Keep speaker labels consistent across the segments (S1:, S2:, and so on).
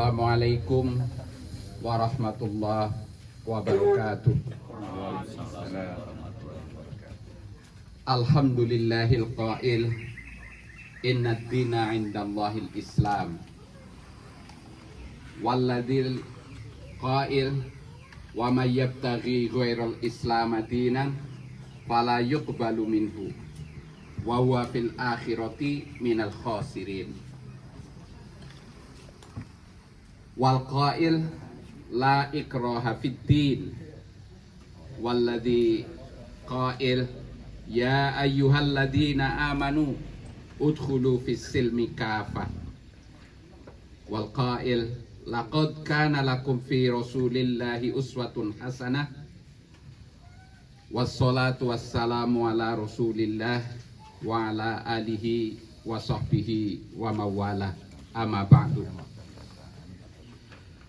S1: Assalamualaikum warahmatullahi wabarakatuh. Alhamdulillahil qail inna ad-dina 'indallahil Islam. Walladzil qail wa may yabtaghi ghairal Islam dinan fala yuqbalu minhu wa huwa fil akhirati minal khasirin. Wal qail la ikraha fid din walladzi qail ya ayyuhalladzina amanu udkhulu fis silmi kafah. Wal qail laqad kana lakum fi rasulillahi uswatun hasanah. Wassalatu wassalamu ala rasulillah wa ala alihi wa sahbihi wa mawala, amma ba'du.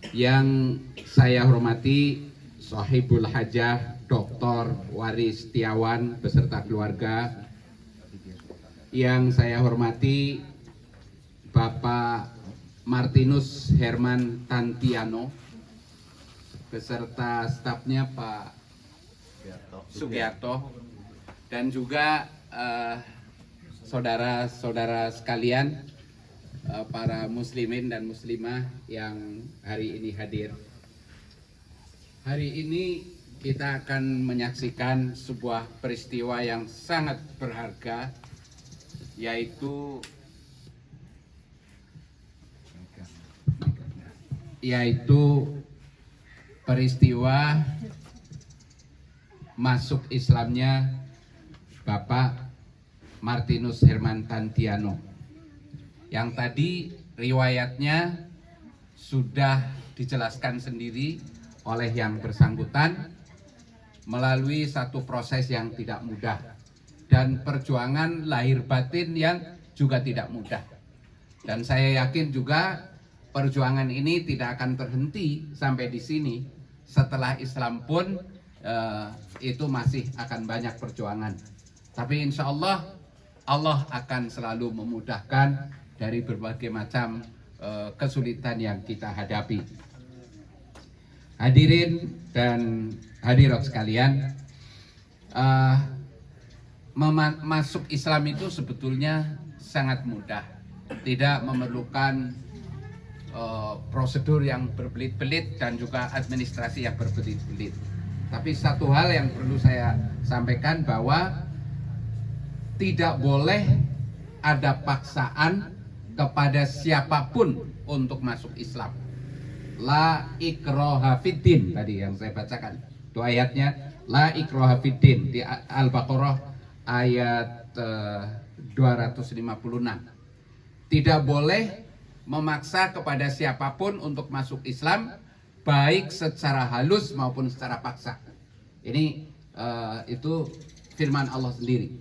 S1: Yang saya hormati Sahibul Hajah Dr. Waris Setiawan beserta keluarga. Yang saya hormati Bapak Martinus Herman Tantiano beserta stafnya Pak Sugiarto, dan juga saudara-saudara sekalian, para muslimin dan muslimah yang hari ini hadir. Hari ini kita akan menyaksikan sebuah peristiwa yang sangat berharga, yaitu peristiwa masuk Islamnya Bapak Martinus Herman Tantiano, yang tadi riwayatnya sudah dijelaskan sendiri oleh yang bersangkutan melalui satu proses yang tidak mudah dan perjuangan lahir batin yang juga tidak mudah. Dan saya yakin juga perjuangan ini tidak akan terhenti sampai di sini. Setelah Islam pun itu masih akan banyak perjuangan. Tapi insya Allah, Allah akan selalu memudahkan dari berbagai macam kesulitan yang kita hadapi. Hadirin dan hadirat sekalian, masuk Islam itu sebetulnya sangat mudah, tidak memerlukan prosedur yang berbelit-belit dan juga administrasi yang berbelit-belit. Tapi satu hal yang perlu saya sampaikan, bahwa tidak boleh ada paksaan kepada siapapun untuk masuk Islam. La ikraha fiddin, tadi yang saya bacakan itu ayatnya, la ikraha fiddin di Al-Baqarah ayat 256. Tidak boleh memaksa kepada siapapun untuk masuk Islam, baik secara halus maupun secara paksa. Ini itu firman Allah sendiri.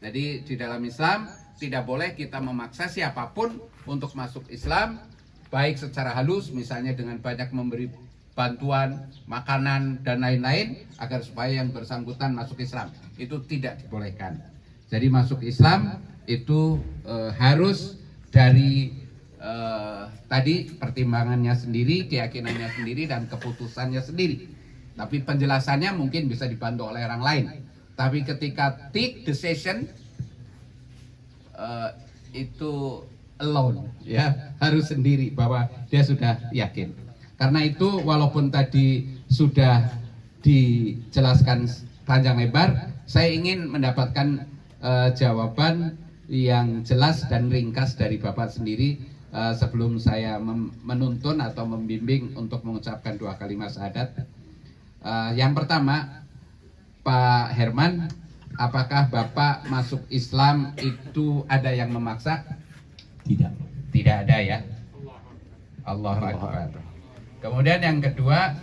S1: Jadi di dalam Islam tidak boleh kita memaksa siapapun untuk masuk Islam, baik secara halus, misalnya dengan banyak memberi bantuan, makanan dan lain-lain agar supaya yang bersangkutan masuk Islam. Itu tidak dibolehkan. Jadi masuk Islam itu harus dari tadi pertimbangannya sendiri, keyakinannya sendiri, dan keputusannya sendiri. Tapi penjelasannya mungkin bisa dibantu oleh orang lain. Tapi ketika take decision itu alone, ya, harus sendiri bahwa dia sudah yakin. Karena itu walaupun tadi sudah dijelaskan panjang lebar, saya ingin mendapatkan jawaban yang jelas dan ringkas dari Bapak sendiri sebelum saya menuntun atau membimbing untuk mengucapkan dua kalimat syahadat. Yang pertama, Pak Herman, apakah Bapak masuk Islam itu ada yang memaksa?
S2: Tidak.
S1: Tidak ada, ya. Allahu Akbar. Kemudian yang kedua,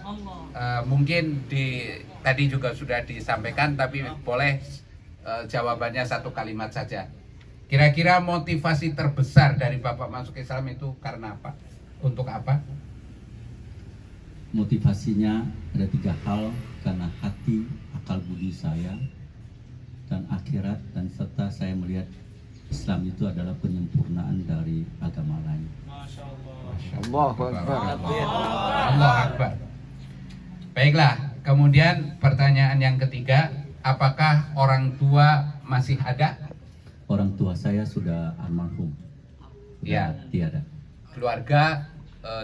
S1: mungkin tadi juga sudah disampaikan, tapi boleh jawabannya satu kalimat saja. Kira-kira motivasi terbesar dari Bapak masuk Islam itu karena apa? Untuk apa?
S2: Motivasinya ada 3 hal, karena hati, akal budi saya, dan akhirat, dan serta saya melihat Islam itu adalah penyempurnaan dari agama lain.
S3: Allahu Akbar.
S1: Allah Akbar. Baiklah, kemudian pertanyaan yang ketiga, apakah orang tua masih ada?
S2: Orang tua saya sudah almarhum,
S1: Ya.
S2: tiada.
S1: Keluarga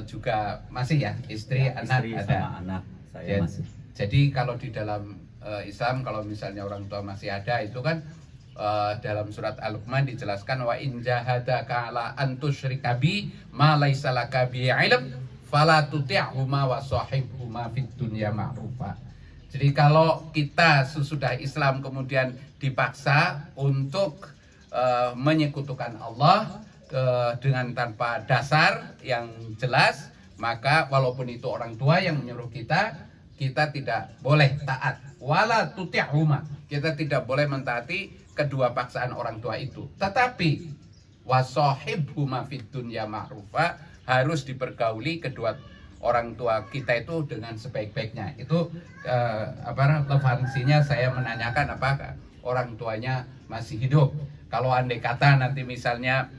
S1: juga masih ya, istri, anak
S2: Istri
S1: ada.
S2: sama anak saya
S1: Ya,
S2: masih.
S1: jadi kalau di dalam Islam, kalau misalnya orang tua masih ada, itu kan dalam surat Al-Luqman dijelaskan, wa in jahadaka ala an tusyrika bi ma laisa laka bi ilm fala tuti'huma wa sahibhuma fid dunya ma'rufa. Jadi kalau kita sesudah Islam kemudian dipaksa untuk menyekutukan Allah dengan tanpa dasar yang jelas, maka walaupun itu orang tua yang menyuruh kita tidak boleh taat. Wala tuti'huma, kita tidak boleh mentaati kedua paksaan orang tua itu. Tetapi wasahibhuma fid dunya ma'rufa, harus dipergauli kedua orang tua kita itu dengan sebaik-baiknya. Itu relevansinya saya menanyakan apakah orang tuanya masih hidup. Kalau andai kata nanti misalnya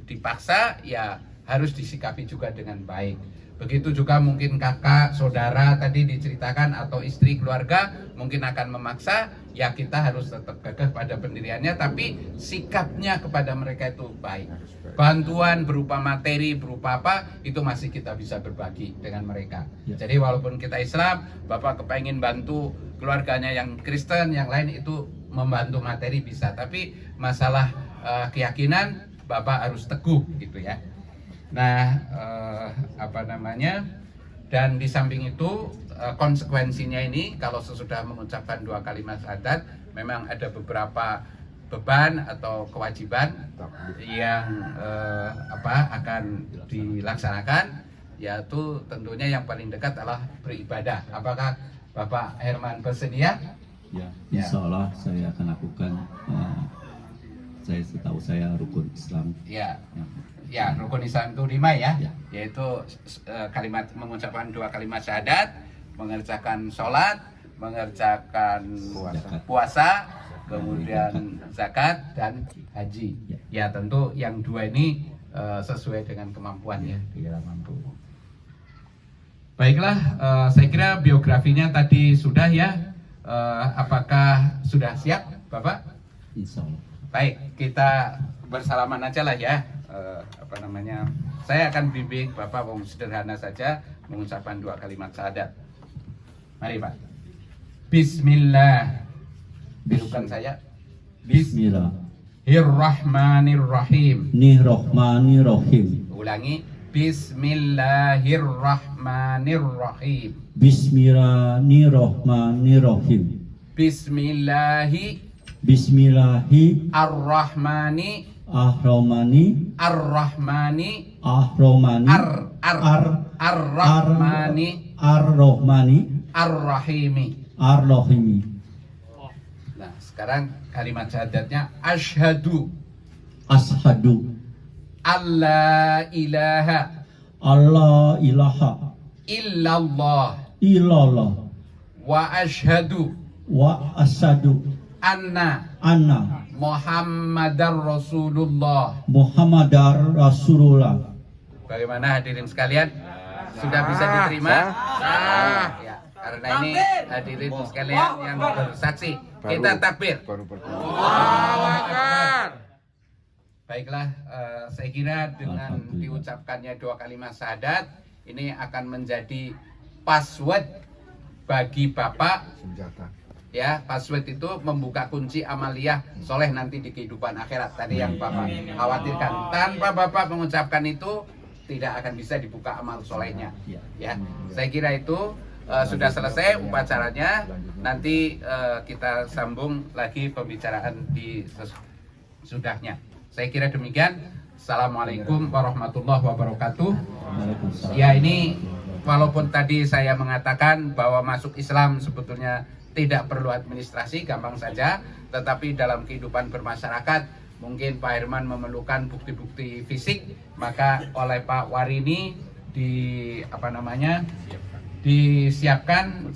S1: dipaksa, ya harus disikapi juga dengan baik. Begitu juga mungkin kakak, saudara tadi diceritakan, atau istri, keluarga mungkin akan memaksa, ya kita harus tetap gagah pada pendiriannya, tapi sikapnya kepada mereka itu baik. Bantuan berupa materi, berupa apa, itu masih kita bisa berbagi dengan mereka.
S2: Ya.
S1: Jadi walaupun kita Islam, Bapak kepengen bantu keluarganya yang Kristen, yang lain itu membantu materi bisa, tapi masalah keyakinan Bapak harus teguh gitu ya. Nah, dan di samping itu konsekuensinya ini, kalau sesudah mengucapkan 2 kalimat syahadat, memang ada beberapa beban atau kewajiban yang akan dilaksanakan, yaitu tentunya yang paling dekat adalah beribadah. Apakah Bapak Herman bersedia?
S2: Ya, insya Allah saya akan lakukan. Saya setahu saya rukun Islam.
S1: Ya, rukun Islam itu 5 ya,
S2: Ya.
S1: yaitu kalimat mengucapkan 2 kalimat syahadat, mengerjakan sholat, mengerjakan puasa, kemudian zakat dan haji. Ya, tentu yang 2 ini sesuai dengan kemampuan ya, dia mampu. Baiklah, saya kira biografinya tadi sudah ya. Apakah sudah siap, Bapak?
S2: Insya Allah.
S1: Baik, kita bersalaman aja lah ya. Saya akan bimbing Bapak sederhana saja mengucapkan 2 kalimat syahadat. Mari Pak. Bismillah. Tirukan saya. Bismillahirrahmanirrahim.
S2: Bismillahirrahmanirrahim.
S1: Ulangi. Bismillahirrahmanirrahim.
S2: Bismillahirrahmanirrahim.
S1: Bismillahi ar-Rahmani
S2: Ar-Rahmani
S1: ar-Rahmani
S2: Ar-Rahmani
S1: ar-Rahmani
S2: Ar-Rahmani
S1: ar-Rahimi.
S2: Ar-Rahimi.
S1: Nah, sekarang kalimat syahadatnya asyhadu
S2: Ashadu
S1: alla ilaha
S2: alla ilaha
S1: illallah
S2: illallah
S1: wa asyhadu
S2: wa asyadu
S1: anna
S2: anna
S1: Muhammadar Rasulullah.
S2: Muhammadar Rasulullah.
S1: Bagaimana hadirin sekalian? Sudah bisa diterima? Ya, karena ini hadirin sekalian yang bersaksi. Kita takbir. Baiklah, saya kira dengan diucapkannya 2 kalimat syahadat ini akan menjadi password bagi Bapak. Ya, password itu membuka kunci amaliyah soleh nanti di kehidupan akhirat. Tadi yang Bapak khawatirkan, tanpa Bapak mengucapkan itu tidak akan bisa dibuka amal solehnya. Ya, saya kira itu sudah selesai upacaranya. Nanti kita sambung lagi pembicaraan di sesudahnya. Saya kira demikian. Assalamualaikum warahmatullahi wabarakatuh. Ya, ini walaupun tadi saya mengatakan bahwa masuk Islam sebetulnya tidak perlu administrasi, gampang saja, tetapi dalam kehidupan bermasyarakat mungkin Pak Herman memerlukan bukti-bukti fisik, maka oleh Pak Warini disiapkan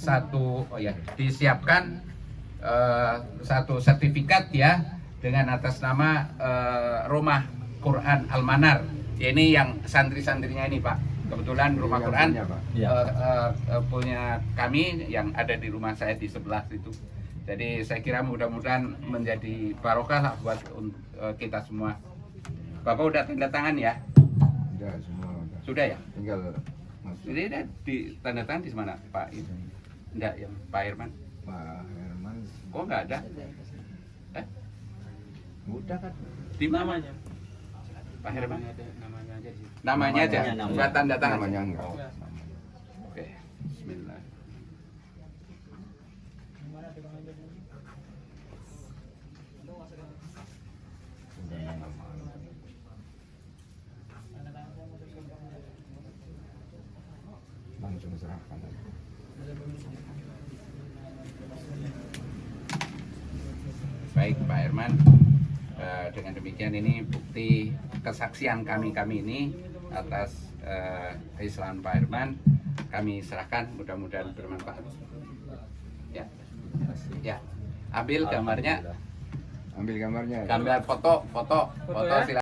S1: satu sertifikat ya, dengan atas nama Rumah Quran Al-Manar. Ini yang santri-santrinya ini Pak. Kebetulan Rumah
S3: Yang
S1: Quran
S3: punya, Pak.
S1: punya kami yang ada di rumah saya di sebelah situ. Jadi saya kira mudah-mudahan menjadi barokah lah buat kita semua. Bapak udah tanda tangan ya?
S3: Udah semua udah.
S1: Sudah ya?
S3: Tinggal masuk.
S1: Jadi ada di tanda tangan di mana Pak? Enggak, yang Pak Herman.
S3: Pak Herman.
S1: Oh nggak ada?
S3: Udah kan.
S1: Di mana? Pak Herman?
S4: Namanya aja sih.
S1: Namanya aja,
S2: Namanya.
S1: nggak tanda tangan.
S3: Namanya enggak.
S1: Oh. Oke, Bismillah.
S3: Udah nama. Langsung serahkan aja.
S1: Baik Pak Herman, dengan demikian ini bukti kesaksian kami ini atas keislaman Pak Herman. Kami serahkan, mudah-mudahan bermanfaat. Ya, ya. Ambil gambarnya,
S3: Ambil gambarnya.
S1: gambar foto silakan.